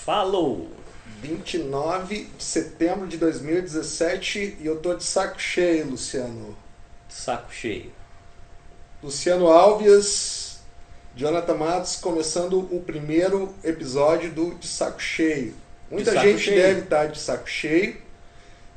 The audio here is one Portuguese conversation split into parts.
Falou! 29 de setembro de 2017 e eu tô de saco cheio, Luciano. Saco cheio. Luciano Alves, Jonathan Matos, começando o primeiro episódio do De Saco Cheio. Muita gente deve estar de saco cheio,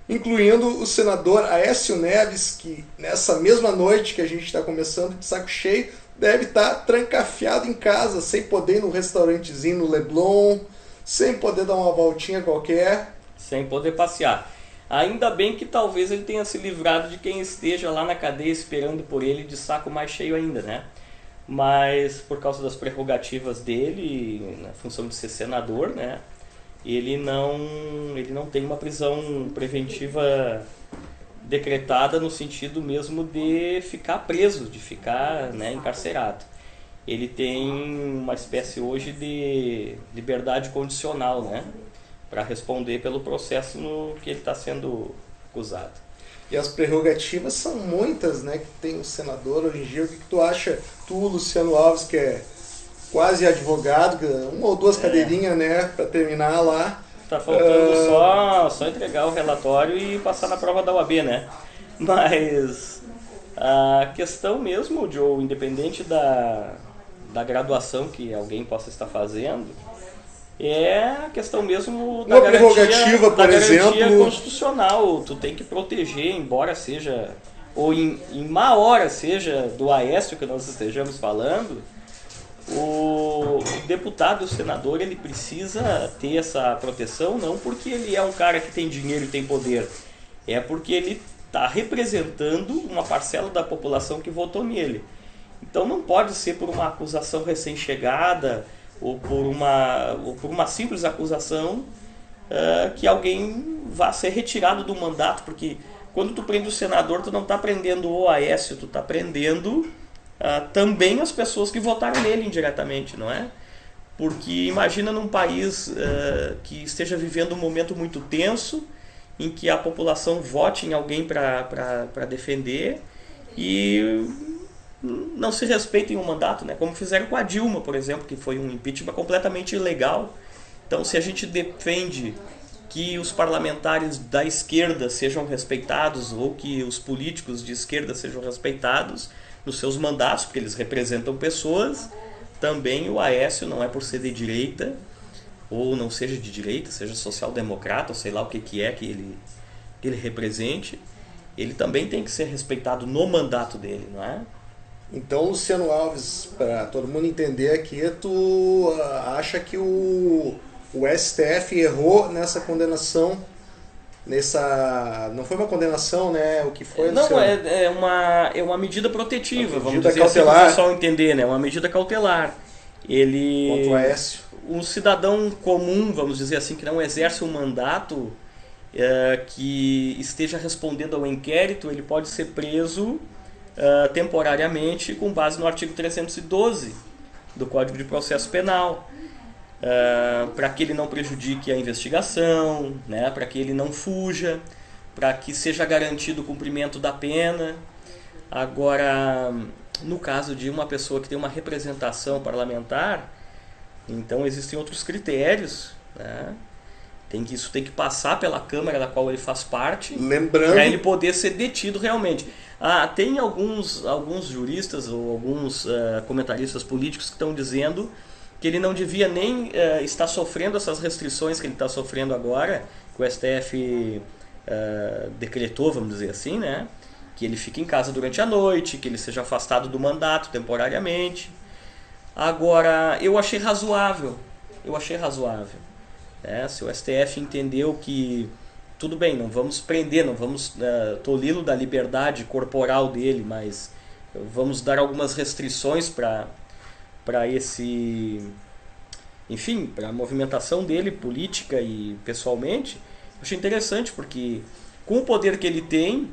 incluindo o senador Aécio Neves, que nessa mesma noite que a gente está começando de saco cheio, deve estar trancafiado em casa, sem poder ir no restaurantezinho no Leblon, sem poder dar uma voltinha qualquer. Sem poder passear. Ainda bem que talvez ele tenha se livrado de quem esteja lá na cadeia esperando por ele de saco mais cheio ainda, né? Mas por causa das prerrogativas dele, na função de ser senador, né? Ele não tem uma prisão preventiva decretada no sentido mesmo de ficar preso, de ficar, né, encarcerado. Ele tem uma espécie hoje de liberdade condicional, né, para responder pelo processo no que ele está sendo acusado. E as prerrogativas são muitas, né, que tem o senador hoje em dia. O que tu acha, tu, Luciano Alves, que é quase advogado, uma ou duas cadeirinhas, né, para terminar lá. Tá faltando só entregar o relatório e passar na prova da OAB, né? Mas a questão mesmo, Joe, independente da graduação que alguém possa estar fazendo, é a questão mesmo da prerrogativa, por exemplo, garantia constitucional. Tu tem que proteger, embora seja, ou em má hora seja do Aécio que nós estejamos falando, o deputado e o senador, ele precisa ter essa proteção, não porque ele é um cara que tem dinheiro e tem poder, é porque ele está representando uma parcela da população que votou nele. Então não pode ser por uma acusação recém-chegada ou por uma simples acusação que alguém vá ser retirado do mandato, porque quando tu prende o senador, tu não está prendendo o Aécio, tu está prendendo também as pessoas que votaram nele indiretamente, não é? Porque imagina num país que esteja vivendo um momento muito tenso, em que a população vote em alguém para defender e não se respeitem o mandato, né? Como fizeram com a Dilma, por exemplo, que foi um impeachment completamente ilegal. Então, se a gente defende que os parlamentares da esquerda sejam respeitados ou que os políticos de esquerda sejam respeitados nos seus mandatos, porque eles representam pessoas, também o Aécio, não é por ser de direita, ou não seja de direita, seja social-democrata, ou sei lá o que é que ele represente, ele também tem que ser respeitado no mandato dele, não é? Então, Luciano Alves, para todo mundo entender aqui, tu acha que o STF errou nessa condenação? Não foi uma condenação, né? O que foi? Não, é uma medida protetiva, uma vamos medida dizer cautelar. assim, para o pessoal entender, né? Uma medida cautelar. Contra o Aécio. Um cidadão comum, vamos dizer assim, que não exerce um mandato, que esteja respondendo ao inquérito, ele pode ser preso temporariamente com base no artigo 312 do Código de Processo Penal. Para que ele não prejudique a investigação, né, para que ele não fuja, para que seja garantido o cumprimento da pena. Agora, no caso de uma pessoa que tem uma representação parlamentar, então existem outros critérios, né? Isso tem que passar pela Câmara da qual ele faz parte, para ele poder ser detido realmente. Tem alguns juristas ou alguns comentaristas políticos que estão dizendo que ele não devia nem estar sofrendo essas restrições que ele está sofrendo agora, que o STF decretou, vamos dizer assim, né? Que ele fique em casa durante a noite, que ele seja afastado do mandato temporariamente. Agora, eu achei razoável, né? Se o STF entendeu que, tudo bem, não vamos prender, não vamos tolhi-lo da liberdade corporal dele, mas vamos dar algumas restrições para a movimentação dele, política e pessoalmente. Eu achei interessante, porque com o poder que ele tem,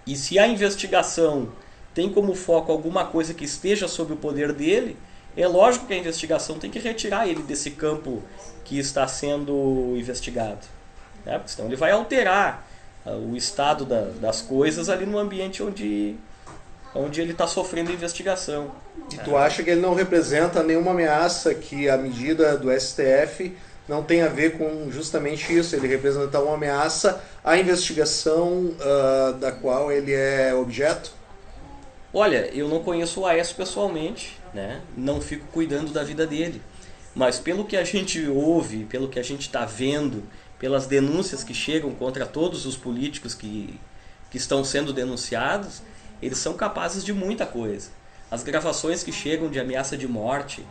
e se a investigação tem como foco alguma coisa que esteja sob o poder dele, é lógico que a investigação tem que retirar ele desse campo que está sendo investigado, né? Porque senão ele vai alterar o estado das coisas ali no ambiente onde ele está sofrendo investigação. E tu acha que ele não representa nenhuma ameaça, que a medida do STF não tem a ver com justamente isso, ele representa uma ameaça à investigação da qual ele é objeto? Olha, eu não conheço o Aécio pessoalmente, né? Não fico cuidando da vida dele. Mas pelo que a gente ouve, pelo que a gente está vendo, pelas denúncias que chegam contra todos os políticos que estão sendo denunciados, eles são capazes de muita coisa. As gravações que chegam de ameaça de morte,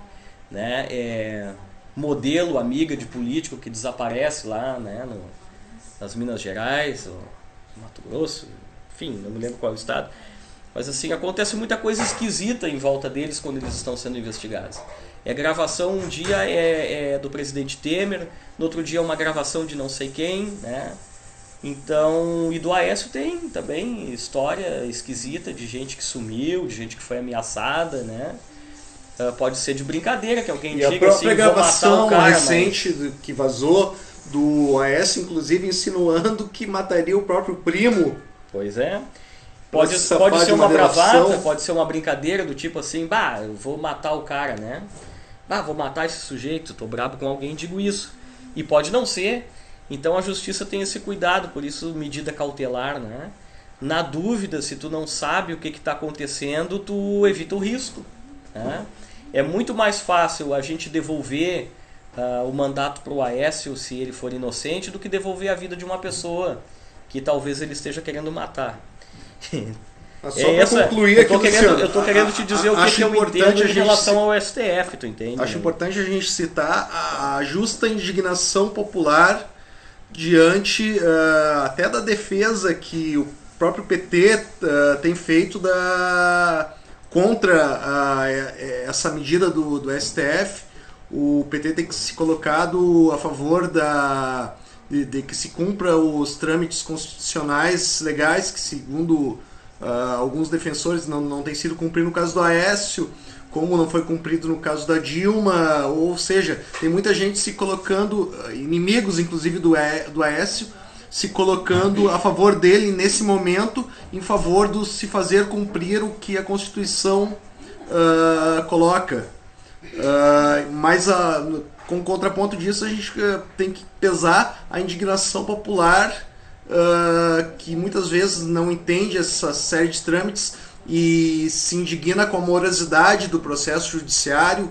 né? Modelo amiga de político que desaparece lá, né? Nas Minas Gerais, ou Mato Grosso, enfim, não me lembro qual é o estado. Mas assim, acontece muita coisa esquisita em volta deles quando eles estão sendo investigados. Gravação, um dia é do presidente Temer, no outro dia é uma gravação de não sei quem, né? Então, e do Aécio tem também história esquisita de gente que sumiu, de gente que foi ameaçada, né? Pode ser de brincadeira, que alguém diga assim, vou matar o cara. E a própria gravação recente que vazou do Aécio, inclusive insinuando que mataria o próprio primo. Pois é. Pode ser uma bravata, pode ser uma brincadeira do tipo assim, eu vou matar o cara, né? Vou matar esse sujeito, tô brabo com alguém, digo isso. E pode não ser. Então a justiça tem esse cuidado, por isso medida cautelar, né? Na dúvida, se tu não sabe o que está acontecendo, tu evita o risco, né? É muito mais fácil a gente devolver o mandato para o Aécio se ele for inocente do que devolver a vida de uma pessoa que talvez ele esteja querendo matar. Só para concluir aqui, eu estou querendo te dizer o que eu entendo em relação ao STF, tu entende? Acho importante a gente citar a justa indignação popular diante até da defesa que o próprio PT tem feito contra essa medida do STF. O PT tem se colocado a favor de que se cumpra os trâmites constitucionais legais, que segundo alguns defensores não tem sido cumprido no caso do Aécio, como não foi cumprido no caso da Dilma, ou seja, tem muita gente se colocando, inimigos inclusive do Aécio, se colocando a favor dele nesse momento, em favor de se fazer cumprir o que a Constituição coloca. Mas com contraponto disso, a gente tem que pesar a indignação popular, que muitas vezes não entende essa série de trâmites e se indigna com a morosidade do processo judiciário,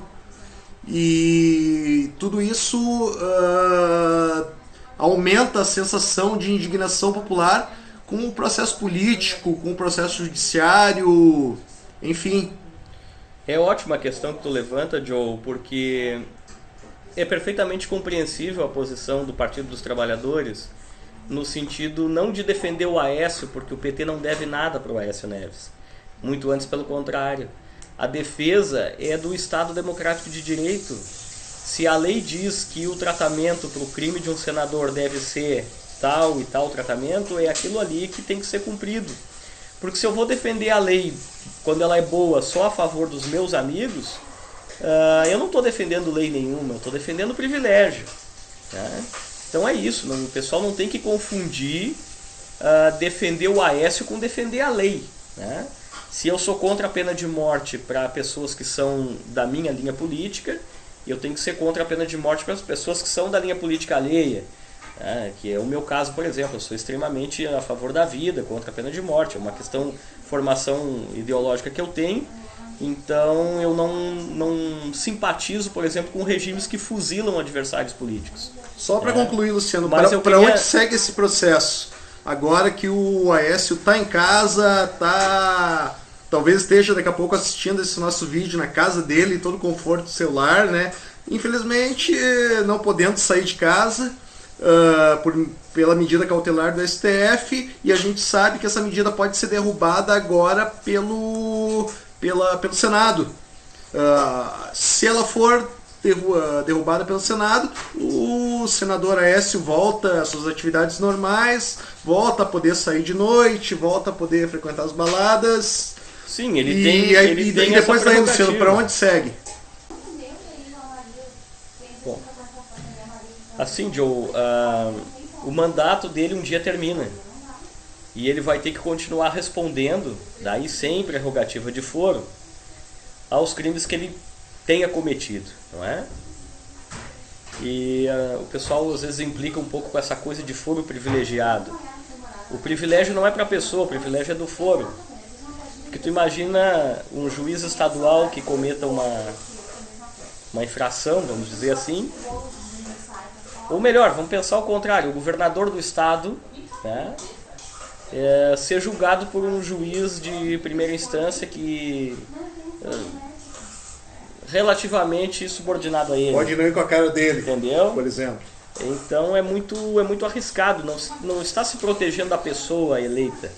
e tudo isso aumenta a sensação de indignação popular com o processo político, com o processo judiciário, enfim. É ótima a questão que tu levanta, Joe, porque é perfeitamente compreensível a posição do Partido dos Trabalhadores, no sentido não de defender o Aécio, porque o PT não deve nada para o Aécio Neves. Muito antes, pelo contrário. A defesa é do Estado Democrático de Direito. Se a lei diz que o tratamento para o crime de um senador deve ser tal e tal tratamento, é aquilo ali que tem que ser cumprido. Porque se eu vou defender a lei quando ela é boa só a favor dos meus amigos, eu não estou defendendo lei nenhuma, eu estou defendendo privilégio, né? Então é isso, o pessoal não tem que confundir defender o Aécio com defender a lei, né? Se eu sou contra a pena de morte para pessoas que são da minha linha política, eu tenho que ser contra a pena de morte para as pessoas que são da linha política alheia, que é o meu caso, por exemplo. Eu sou extremamente a favor da vida, contra a pena de morte. É uma questão, formação ideológica que eu tenho. Então eu não simpatizo, por exemplo, com regimes que fuzilam adversários políticos. Só para concluir, Luciano, para onde segue esse processo? Agora que o Aécio está em casa, talvez esteja daqui a pouco assistindo esse nosso vídeo na casa dele, todo o conforto do celular, né? Infelizmente, não podendo sair de casa pela medida cautelar do STF, e a gente sabe que essa medida pode ser derrubada agora pelo Senado. Se ela for derrubada pelo Senado, o senador Aécio volta às suas atividades normais, volta a poder sair de noite, volta a poder frequentar as baladas. Sim, ele tem. E depois daí, Luciano, para onde segue? Bom, assim, Joe, o mandato dele um dia termina. E ele vai ter que continuar respondendo, daí sem prerrogativa de foro, aos crimes que ele tenha cometido, não é? E o pessoal às vezes implica um pouco com essa coisa de foro privilegiado. O privilégio não é para a pessoa, o privilégio é do foro. Porque tu imagina um juiz estadual que cometa uma infração, vamos dizer assim. Ou melhor, vamos pensar o contrário, o governador do estado, né, ser julgado por um juiz de primeira instância que relativamente subordinado a ele. Pode não ir com a cara dele, entendeu? Por exemplo. Então é muito arriscado, não está se protegendo da pessoa eleita,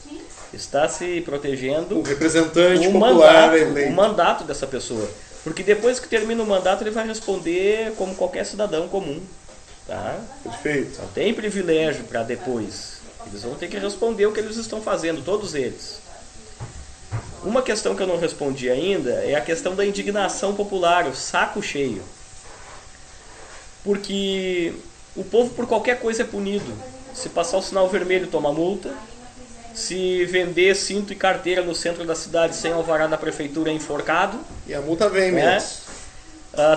está se protegendo o representante popular eleito. O mandato dessa pessoa. Porque depois que termina o mandato ele vai responder como qualquer cidadão comum. Tá? Perfeito. Não tem privilégio para depois. Eles vão ter que responder o que eles estão fazendo, todos eles. Uma questão que eu não respondi ainda é a questão da indignação popular, o saco cheio. Porque o povo por qualquer coisa é punido. Se passar o sinal vermelho toma multa. Se vender cinto e carteira no centro da cidade sem alvará da prefeitura é enforcado. E a multa vem mesmo.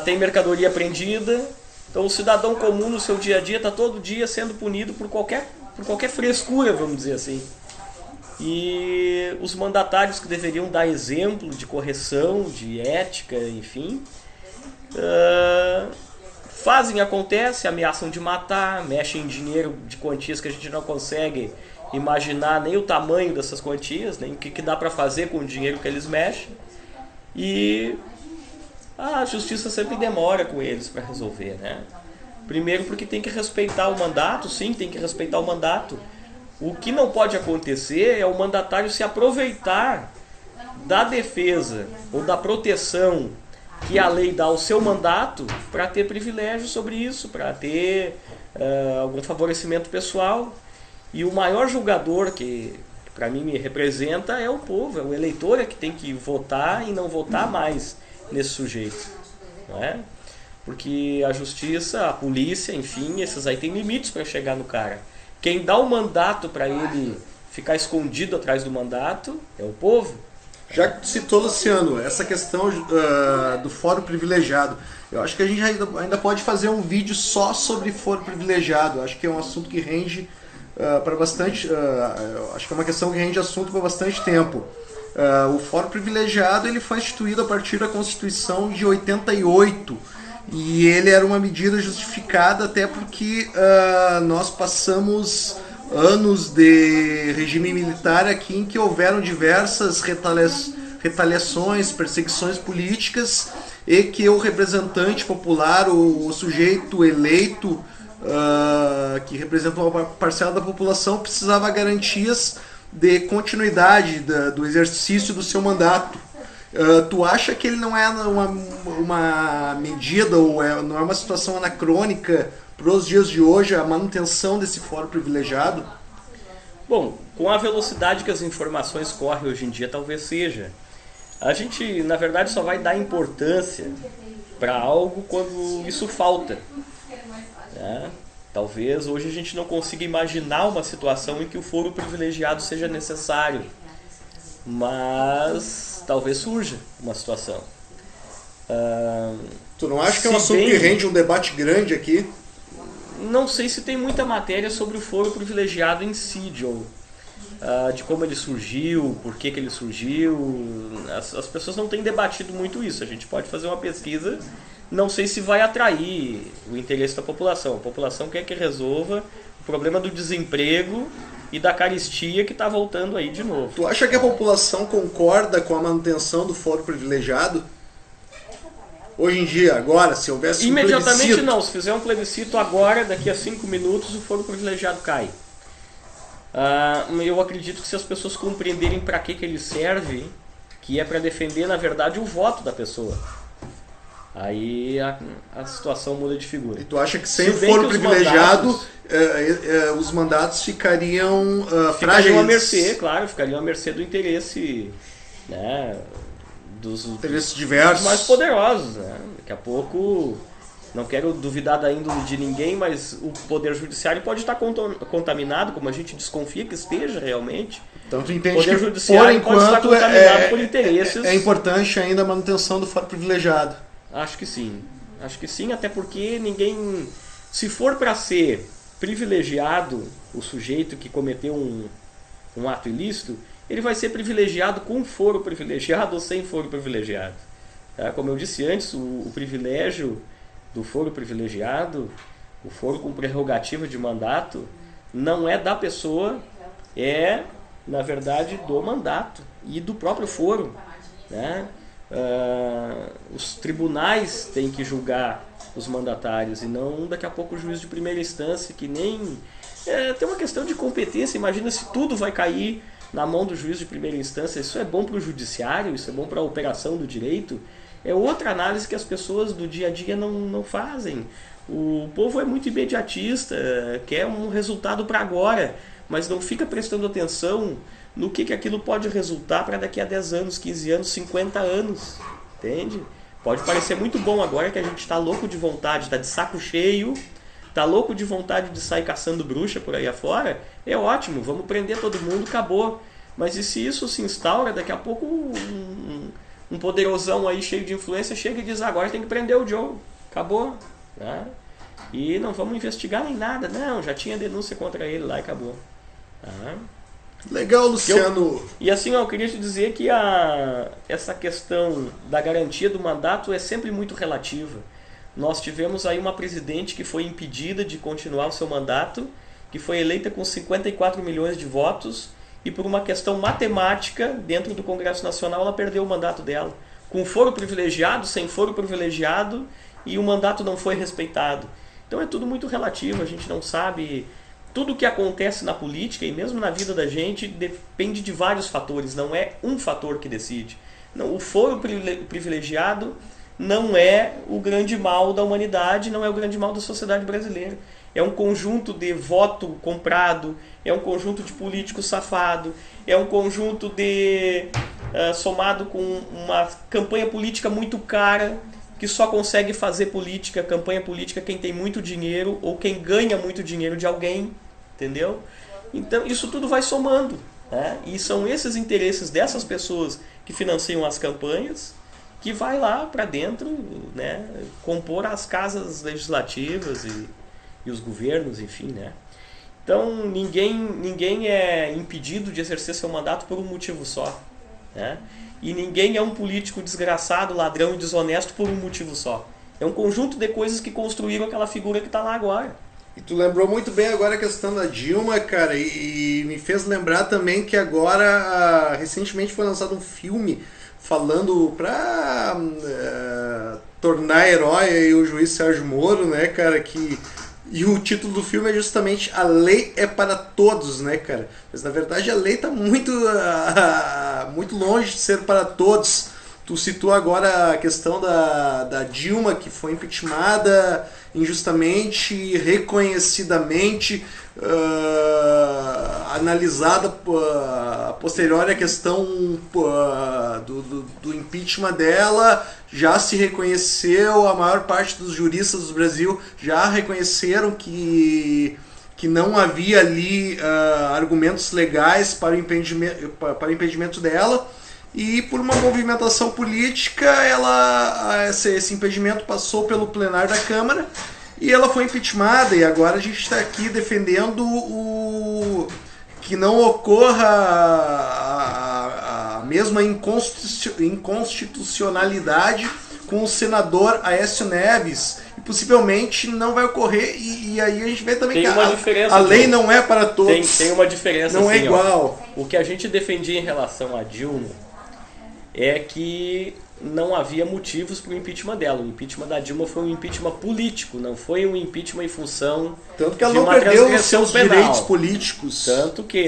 Tem mercadoria apreendida. Então o cidadão comum no seu dia a dia está todo dia sendo punido por qualquer frescura, vamos dizer assim. E os mandatários que deveriam dar exemplo de correção, de ética, enfim, fazem, acontece, ameaçam de matar, mexem em dinheiro de quantias que a gente não consegue imaginar nem o tamanho dessas quantias, nem o que dá para fazer com o dinheiro que eles mexem. E a justiça sempre demora com eles para resolver, né? Primeiro porque tem que respeitar o mandato, sim, tem que respeitar o mandato. O que não pode acontecer é o mandatário se aproveitar da defesa ou da proteção que a lei dá ao seu mandato para ter privilégio sobre isso, para ter algum favorecimento pessoal. E o maior julgador que para mim me representa é o povo, é o eleitor que tem que votar e não votar mais nesse sujeito, não é? Porque a justiça, a polícia, enfim, esses aí tem limites para chegar no cara. Quem dá o mandato para ele ficar escondido atrás do mandato é o povo. Já que citou, Luciano, essa questão do foro privilegiado, eu acho que a gente ainda pode fazer um vídeo só sobre foro privilegiado. Eu acho que é um assunto que rende para bastante. Acho que é uma questão que rende assunto por bastante tempo. O foro privilegiado ele foi instituído a partir da Constituição de 88 e ele era uma medida justificada até porque nós passamos anos de regime militar aqui em que houveram diversas retaliações, perseguições políticas e que o representante popular, o sujeito eleito que representa uma parcela da população precisava garantias de continuidade do exercício do seu mandato. Tu acha que ele não é uma medida ou não é uma situação anacrônica para os dias de hoje a manutenção desse foro privilegiado? Bom, com a velocidade que as informações correm hoje em dia, talvez seja. A gente, na verdade, só vai dar importância para algo quando isso falta, né? Talvez hoje a gente não consiga imaginar uma situação em que o foro privilegiado seja necessário, mas talvez surja uma situação. Tu não acha que é um assunto que rende um debate grande aqui? Não sei se tem muita matéria sobre o foro privilegiado em si, Joe. De como ele surgiu, por que ele surgiu. As pessoas não têm debatido muito isso. A gente pode fazer uma pesquisa, não sei se vai atrair o interesse da população. A população quer que resolva o problema do desemprego e da carestia que está voltando aí de novo. Tu acha que a população concorda com a manutenção do foro privilegiado? Hoje em dia, agora, se houvesse um plebiscito... Imediatamente não. Se fizer um plebiscito agora, daqui a 5 minutos, o foro privilegiado cai. Eu acredito que se as pessoas compreenderem para que ele serve, que é para defender, na verdade, o voto da pessoa, aí a situação muda de figura. E tu acha que sem o foro privilegiado, os mandatos ficariam frágeis? Ficariam à mercê, claro, ficariam à mercê do interesse, né, dos interesses diversos, mais poderosos, né? Daqui a pouco, não quero duvidar da índole de ninguém, mas o poder judiciário pode estar contaminado, como a gente desconfia que esteja realmente. Então tu entende o poder que, judiciário por enquanto, pode estar contaminado por interesses. É importante ainda a manutenção do foro privilegiado. Acho que sim. Acho que sim, até porque ninguém... Se for para ser privilegiado o sujeito que cometeu um ato ilícito, ele vai ser privilegiado com foro privilegiado ou sem foro privilegiado. Tá? Como eu disse antes, o privilégio do foro privilegiado, o foro com prerrogativa de mandato, não é da pessoa, é, na verdade, do mandato e do próprio foro. Né? Os tribunais têm que julgar os mandatários e não daqui a pouco o juiz de primeira instância, que nem... tem uma questão de competência. Imagina se tudo vai cair na mão do juiz de primeira instância. Isso é bom para o judiciário, isso é bom para a operação do direito. É outra análise que as pessoas do dia a dia não fazem. O povo é muito imediatista, quer um resultado para agora, mas não fica prestando atenção no que aquilo pode resultar para daqui a 10 anos, 15 anos, 50 anos. Entende? Pode parecer muito bom agora que a gente está louco de vontade, está de saco cheio, está louco de vontade de sair caçando bruxa por aí afora. É ótimo, vamos prender todo mundo, acabou. Mas e se isso se instaura, daqui a pouco um poderosão aí cheio de influência chega e diz: agora tem que prender o Joe, acabou. Né? E não vamos investigar nem nada, não, já tinha denúncia contra ele lá e acabou. Tá? Legal, Luciano. E assim, eu queria te dizer que essa questão da garantia do mandato é sempre muito relativa. Nós tivemos aí uma presidente que foi impedida de continuar o seu mandato, que foi eleita com 54 milhões de votos, e por uma questão matemática, dentro do Congresso Nacional, ela perdeu o mandato dela. Com foro privilegiado, sem foro privilegiado, e o mandato não foi respeitado. Então é tudo muito relativo, a gente não sabe... Tudo o que acontece na política e mesmo na vida da gente depende de vários fatores, não é um fator que decide. Não, o foro privilegiado não é o grande mal da humanidade, não é o grande mal da sociedade brasileira. É um conjunto de voto comprado, é um conjunto de político safado, é um conjunto de somado com uma campanha política muito cara, que só consegue fazer campanha política, quem tem muito dinheiro ou quem ganha muito dinheiro de alguém, entendeu? Então isso tudo vai somando, né? E são esses interesses dessas pessoas que financiam as campanhas que vai lá para dentro, né, compor as casas legislativas e os governos, enfim, né? Então ninguém é impedido de exercer seu mandato por um motivo só, né? E ninguém é um político desgraçado, ladrão e desonesto por um motivo só. É um conjunto de coisas que construíram aquela figura que está lá agora. E tu lembrou muito bem agora a questão da Dilma, cara, e me fez lembrar também que agora, recentemente foi lançado um filme falando pra tornar herói aí o juiz Sérgio Moro, né, cara, e o título do filme é justamente A Lei é para Todos, né, cara? Mas na verdade a lei está muito longe de ser para todos. Tu citou agora a questão da Dilma, que foi impeachmentada injustamente, reconhecidamente, analisada a posteriori a questão do impeachment dela. Já se reconheceu, a maior parte dos juristas do Brasil já reconheceram que não havia ali argumentos legais para o impedimento dela, e por uma movimentação política esse impedimento passou pelo plenário da Câmara e ela foi impeachmentada, e agora a gente está aqui defendendo que não ocorra a mesma inconstitucionalidade com o senador Aécio Neves, e possivelmente não vai ocorrer, e aí a gente vê também tem que a lei não é para todos. Tem uma diferença, não assim, é igual. O que a gente defendia em relação a Dilma é que não havia motivos para o impeachment dela. O impeachment da Dilma foi um impeachment político, não foi um impeachment em função tanto que ela de não uma perdeu os transgressão seus penal. direitos políticos. Tanto que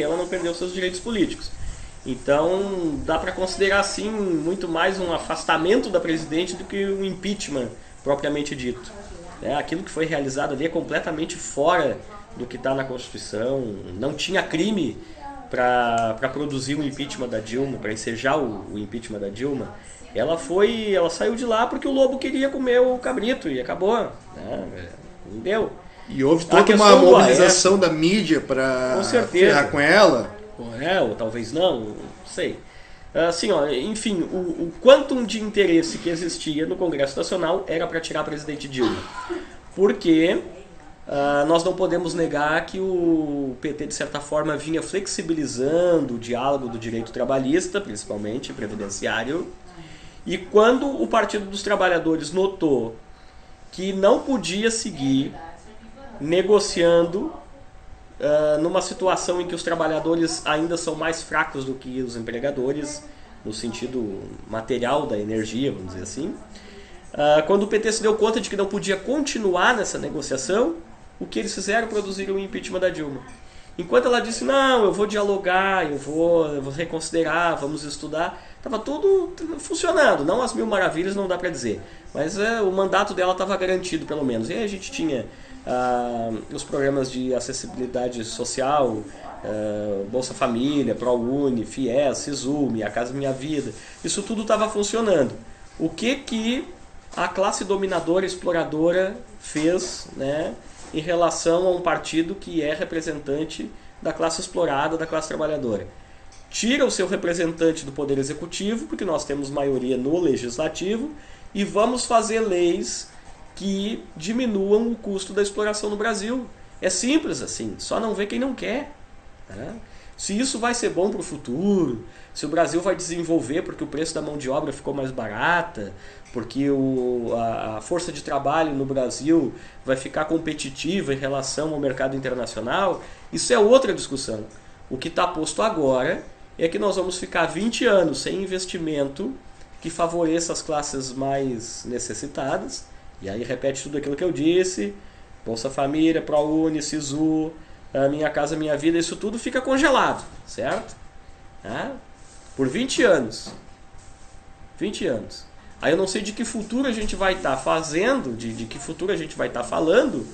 ela não perdeu seus direitos políticos. Então, dá para considerar, assim, muito mais um afastamento da presidente do que um impeachment propriamente dito. Aquilo que foi realizado ali é completamente fora do que está na Constituição. Não tinha crime para produzir o impeachment da Dilma, para ensejar o impeachment da Dilma. Ela saiu de lá porque o lobo queria comer o cabrito e acabou. Não deu. E houve toda uma mobilização da mídia para ferrar com ela. Ou talvez não sei. Assim, ó, enfim, o quantum de interesse que existia no Congresso Nacional era para tirar a presidente Dilma. Porque nós não podemos negar que o PT, de certa forma, vinha flexibilizando o diálogo do direito trabalhista, principalmente previdenciário, e quando o Partido dos Trabalhadores notou que não podia seguir negociando numa situação em que os trabalhadores ainda são mais fracos do que os empregadores, no sentido material da energia, vamos dizer assim. Quando o PT se deu conta de que não podia continuar nessa negociação, o que eles fizeram? Produziram o impeachment da Dilma. Enquanto ela disse, não, eu vou dialogar, eu vou reconsiderar, vamos estudar, estava tudo funcionando. Não as mil maravilhas, não dá para dizer. Mas o mandato dela estava garantido, pelo menos. E aí a gente tinha os programas de acessibilidade social, Bolsa Família, ProUni, FIES, SISU, Minha Casa Minha Vida. Isso tudo estava funcionando. O que a classe dominadora, exploradora fez, né, em relação a um partido que é representante da classe explorada, da classe trabalhadora? Tira o seu representante do Poder Executivo, porque nós temos maioria no Legislativo, e vamos fazer leis que diminuam o custo da exploração no Brasil. É simples assim, só não vê quem não quer. Né? Se isso vai ser bom para o futuro, se o Brasil vai desenvolver porque o preço da mão de obra ficou mais barata, porque a força de trabalho no Brasil vai ficar competitiva em relação ao mercado internacional, isso é outra discussão. O que está posto agora é que nós vamos ficar 20 anos sem investimento que favoreça as classes mais necessitadas. E aí repete tudo aquilo que eu disse, Bolsa Família, ProUni, SISU, Minha Casa Minha Vida, isso tudo fica congelado, certo? Por 20 anos. 20 anos. Aí eu não sei de que futuro a gente vai estar fazendo, de que futuro a gente vai estar falando,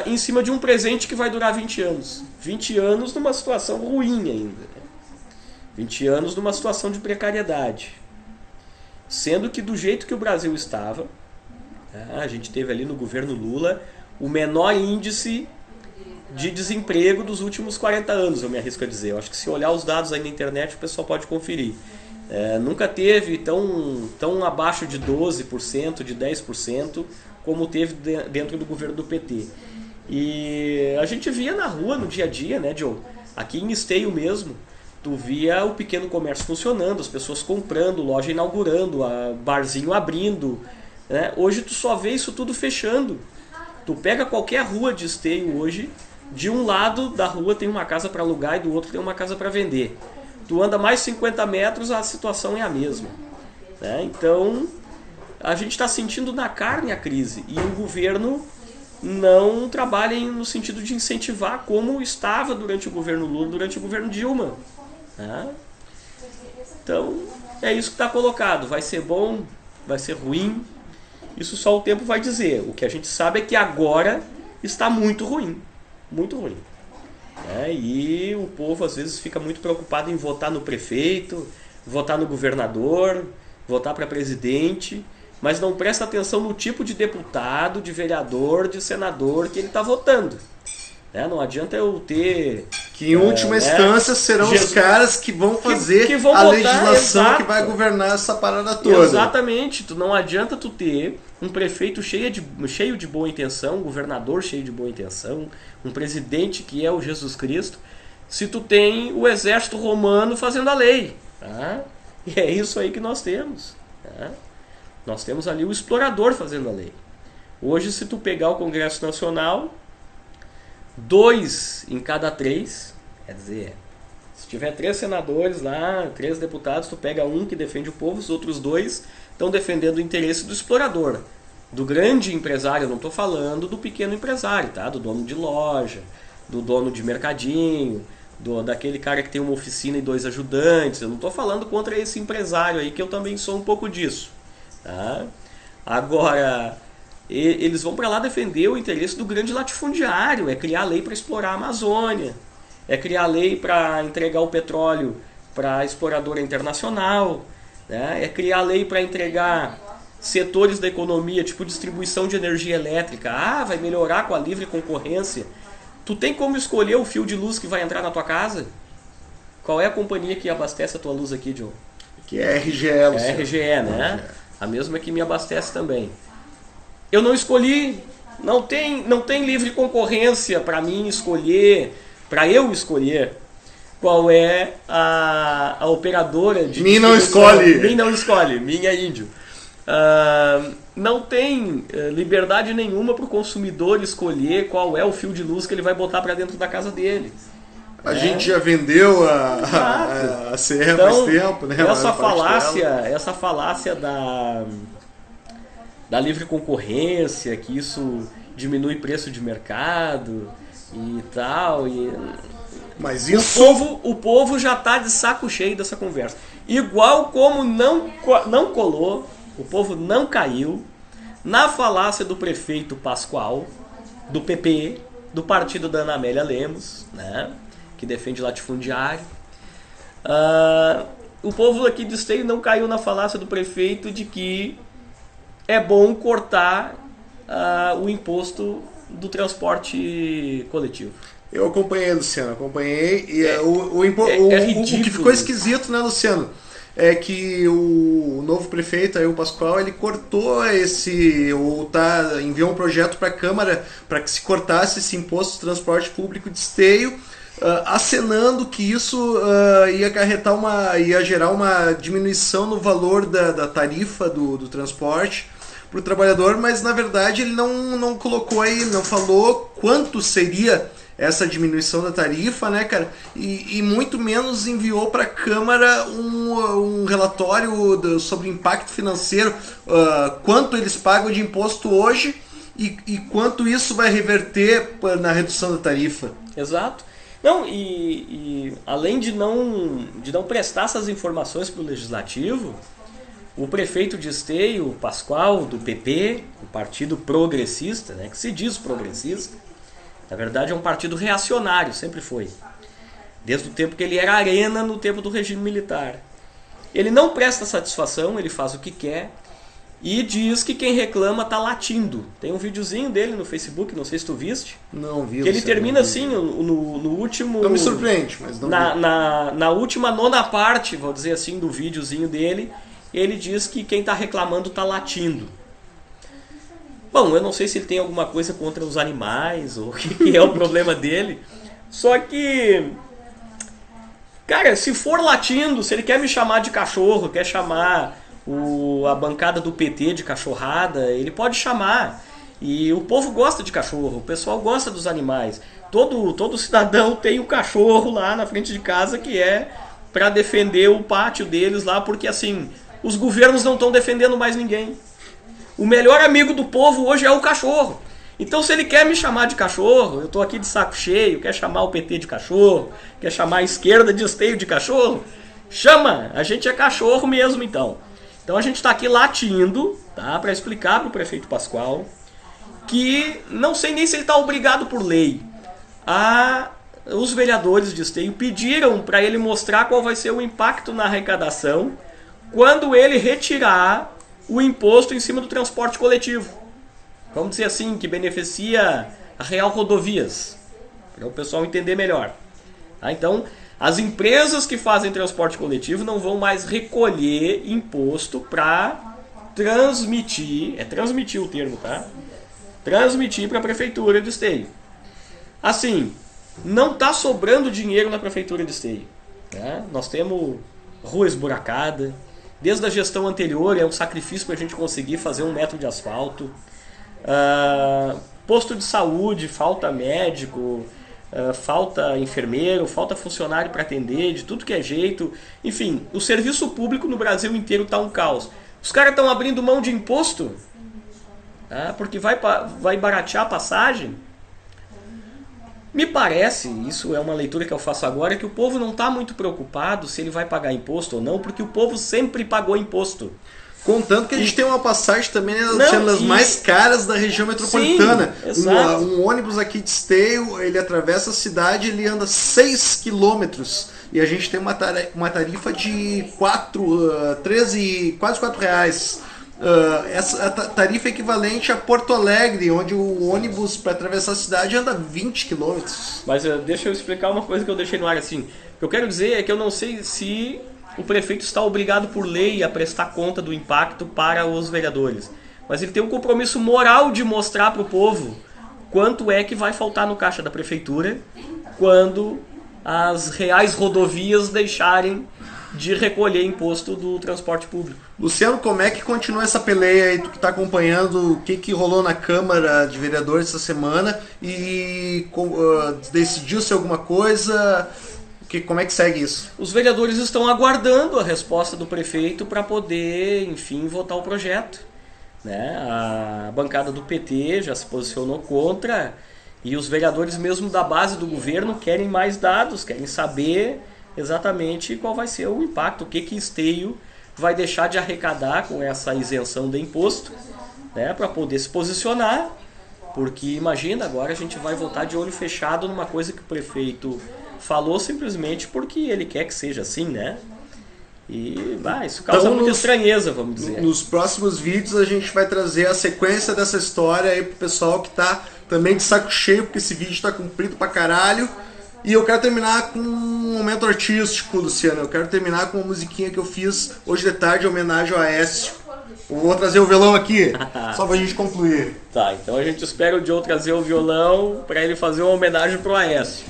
em cima de um presente que vai durar 20 anos. 20 anos numa situação ruim ainda. 20 anos numa situação de precariedade. Sendo que do jeito que o Brasil estava, a gente teve ali no governo Lula o menor índice de desemprego dos últimos 40 anos, eu me arrisco a dizer. Eu acho que se olhar os dados aí na internet, o pessoal pode conferir. Nunca teve tão abaixo de 12%, de 10%, como teve dentro do governo do PT. E a gente via na rua, no dia a dia, né, Joe? Aqui em Esteio mesmo, tu via o pequeno comércio funcionando, as pessoas comprando, loja inaugurando, barzinho abrindo. Né? Hoje tu só vê isso tudo fechando. Tu pega qualquer rua de Esteio hoje, de um lado da rua tem uma casa para alugar e do outro tem uma casa para vender. Tu anda mais 50 metros, a situação é a mesma. Né? Então, a gente está sentindo na carne a crise. E o governo não trabalha no sentido de incentivar como estava durante o governo Lula, durante o governo Dilma. Né? Então, é isso que está colocado. Vai ser bom, vai ser ruim. Isso só o tempo vai dizer. O que a gente sabe é que agora está muito ruim. Muito ruim. E o povo às vezes fica muito preocupado em votar no prefeito, votar no governador, votar para presidente, mas não presta atenção no tipo de deputado, de vereador, de senador que ele está votando. Não adianta eu ter... Que em última instância serão os caras que vão fazer que vão a votar, legislação exato. Que vai governar essa parada toda. Exatamente. Não adianta tu ter um prefeito cheio de boa intenção, um governador cheio de boa intenção, um presidente que é o Jesus Cristo, se tu tem o exército romano fazendo a lei. Tá? E é isso aí que nós temos. Tá? Nós temos ali o explorador fazendo a lei. Hoje, se tu pegar o Congresso Nacional, 2 em cada 3, quer dizer, se tiver 3 senadores lá, 3 deputados, tu pega um que defende o povo, os outros 2 estão defendendo o interesse do explorador, do grande empresário. Eu não estou falando do pequeno empresário, tá? Do dono de loja, do dono de mercadinho, daquele cara que tem uma oficina e 2 ajudantes. Eu não estou falando contra esse empresário aí, que eu também sou um pouco disso. Tá? Agora, eles vão para lá defender o interesse do grande latifundiário, é criar lei para explorar a Amazônia, é criar lei para entregar o petróleo para a exploradora internacional, né? É criar lei para entregar setores da economia, tipo distribuição de energia elétrica. Vai melhorar com a livre concorrência. Tu tem como escolher o fio de luz que vai entrar na tua casa? Qual é a companhia que abastece a tua luz aqui, John? Que é RGE, É a Luciano. RGE, né? RGE. A mesma que me abastece também. Eu não escolhi, não tem livre concorrência para mim escolher, para eu escolher qual é a operadora de Mim não distribuição. escolhe. Mim não escolhe, minha índio. Não tem liberdade nenhuma para o consumidor escolher qual é o fio de luz que ele vai botar para dentro da casa dele. A gente já vendeu a CE Então, faz tempo, né? Essa falácia da livre concorrência, que isso diminui preço de mercado e tal. Mas isso... O povo já está de saco cheio dessa conversa. Igual como não colou, o povo não caiu na falácia do prefeito Pascoal, do PP, do partido da Ana Amélia Lemos, né, que defende latifundiário. O povo aqui de Esteio não caiu na falácia do prefeito de que é bom cortar o imposto do transporte coletivo. Eu acompanhei, Luciano, e é ridículo. O que ficou esquisito, né, Luciano, é que o novo prefeito, aí, o Pascoal, ele cortou enviou um projeto para a Câmara para que se cortasse esse imposto de transporte público de Esteio, acenando que isso ia acarretar ia gerar uma diminuição no valor da tarifa do transporte para o trabalhador, mas na verdade ele não colocou aí, não falou quanto seria essa diminuição da tarifa, né, cara? E muito menos enviou para a Câmara um relatório sobre impacto financeiro, quanto eles pagam de imposto hoje e quanto isso vai reverter na redução da tarifa. Exato. Não, e além de não prestar essas informações para o Legislativo, o prefeito de Esteio, Pascoal, do PP, o partido progressista, né, que se diz progressista, na verdade é um partido reacionário, sempre foi. Desde o tempo que ele era arena no tempo do regime militar. Ele não presta satisfação, ele faz o que quer e diz que quem reclama tá latindo. Tem um videozinho dele no Facebook, não sei se tu viste. Não vi. Que ele termina assim, no último... Não me surpreende, mas não vi. Na última nona parte, vou dizer assim, do videozinho dele, ele diz que quem tá reclamando tá latindo. Bom, eu não sei se ele tem alguma coisa contra os animais ou o que é o problema dele. Só que, cara, se for latindo, se ele quer me chamar de cachorro, quer chamar a bancada do PT de cachorrada, ele pode chamar. E o povo gosta de cachorro, o pessoal gosta dos animais. Todo cidadão tem um cachorro lá na frente de casa que é para defender o pátio deles lá, porque assim, os governos não estão defendendo mais ninguém. O melhor amigo do povo hoje é o cachorro. Então se ele quer me chamar de cachorro, eu estou aqui de saco cheio, quer chamar o PT de cachorro, quer chamar a esquerda de Esteio de cachorro, chama, a gente é cachorro mesmo então. Então a gente está aqui latindo, tá, para explicar para o prefeito Pascoal que não sei nem se ele está obrigado por lei. Os vereadores de Esteio pediram para ele mostrar qual vai ser o impacto na arrecadação quando ele retirar o imposto em cima do transporte coletivo. Vamos dizer assim, que beneficia a Real Rodovias, para o pessoal entender melhor. Então, as empresas que fazem transporte coletivo não vão mais recolher imposto para transmitir, é transmitir o termo, tá? Transmitir para a Prefeitura de Esteio. Assim, não está sobrando dinheiro na Prefeitura de Esteio, né? Nós temos rua esburacada. Desde a gestão anterior é um sacrifício para a gente conseguir fazer 1 metro de asfalto. Posto de saúde, falta médico, falta enfermeiro, falta funcionário para atender, de tudo que é jeito. Enfim, o serviço público no Brasil inteiro está um caos. Os caras estão abrindo mão de imposto, porque vai baratear a passagem. Me parece, isso é uma leitura que eu faço agora, que o povo não está muito preocupado se ele vai pagar imposto ou não, porque o povo sempre pagou imposto. Contanto que a gente tem uma passagem também, sendo das mais caras da região metropolitana. Sim, um ônibus aqui de Esteio, ele atravessa a cidade, ele anda 6 quilômetros. E a gente tem uma tarifa de 13, quase R$4. essa tarifa é equivalente a Porto Alegre, onde o ônibus para atravessar a cidade anda 20 km. Mas deixa eu explicar uma coisa que eu deixei no ar assim. O que eu quero dizer é que eu não sei se o prefeito está obrigado por lei a prestar conta do impacto para os vereadores. Mas ele tem um compromisso moral de mostrar para o povo quanto é que vai faltar no caixa da prefeitura quando as reais rodovias deixarem de recolher imposto do transporte público. Luciano, como é que continua essa peleia aí, tu que está acompanhando o que rolou na Câmara de Vereadores essa semana e decidiu-se alguma coisa? Como é que segue isso? Os vereadores estão aguardando a resposta do prefeito para poder, enfim, votar o projeto. Né? A bancada do PT já se posicionou contra e os vereadores mesmo da base do governo querem mais dados, querem saber exatamente qual vai ser o impacto, o que Esteio vai deixar de arrecadar com essa isenção de imposto, né, para poder se posicionar, porque imagina, agora a gente vai voltar de olho fechado numa coisa que o prefeito falou simplesmente porque ele quer que seja assim, né? E isso causa então, muita estranheza, vamos dizer. Nos próximos vídeos a gente vai trazer a sequência dessa história aí pro pessoal que tá também de saco cheio, porque esse vídeo tá comprido pra caralho. E eu quero terminar com um momento artístico, Luciano. Eu quero terminar com uma musiquinha que eu fiz hoje de tarde em homenagem ao Aécio. Eu vou trazer o violão aqui, só pra gente concluir. Tá, então a gente espera o Joe trazer o violão pra ele fazer uma homenagem pro Aécio.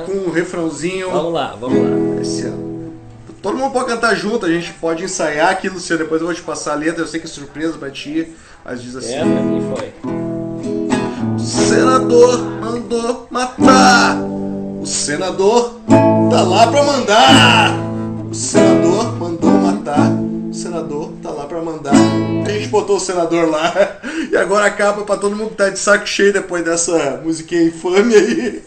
Com um refrãozinho. Vamos lá. Esse ano. Todo mundo pode cantar junto, a gente pode ensaiar aqui, Luciano. Depois eu vou te passar a letra, eu sei que é surpresa pra ti, mas diz assim. Pra mim foi. O senador mandou matar. O senador tá lá pra mandar. O senador mandou matar. O senador tá lá pra mandar. A gente botou o senador lá. E agora acaba pra todo mundo que tá de saco cheio depois dessa musiquinha infame aí.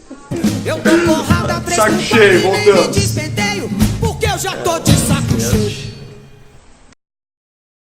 Eu dou porrada, saco cheio, voltamos. porque eu já tô de saco cheio.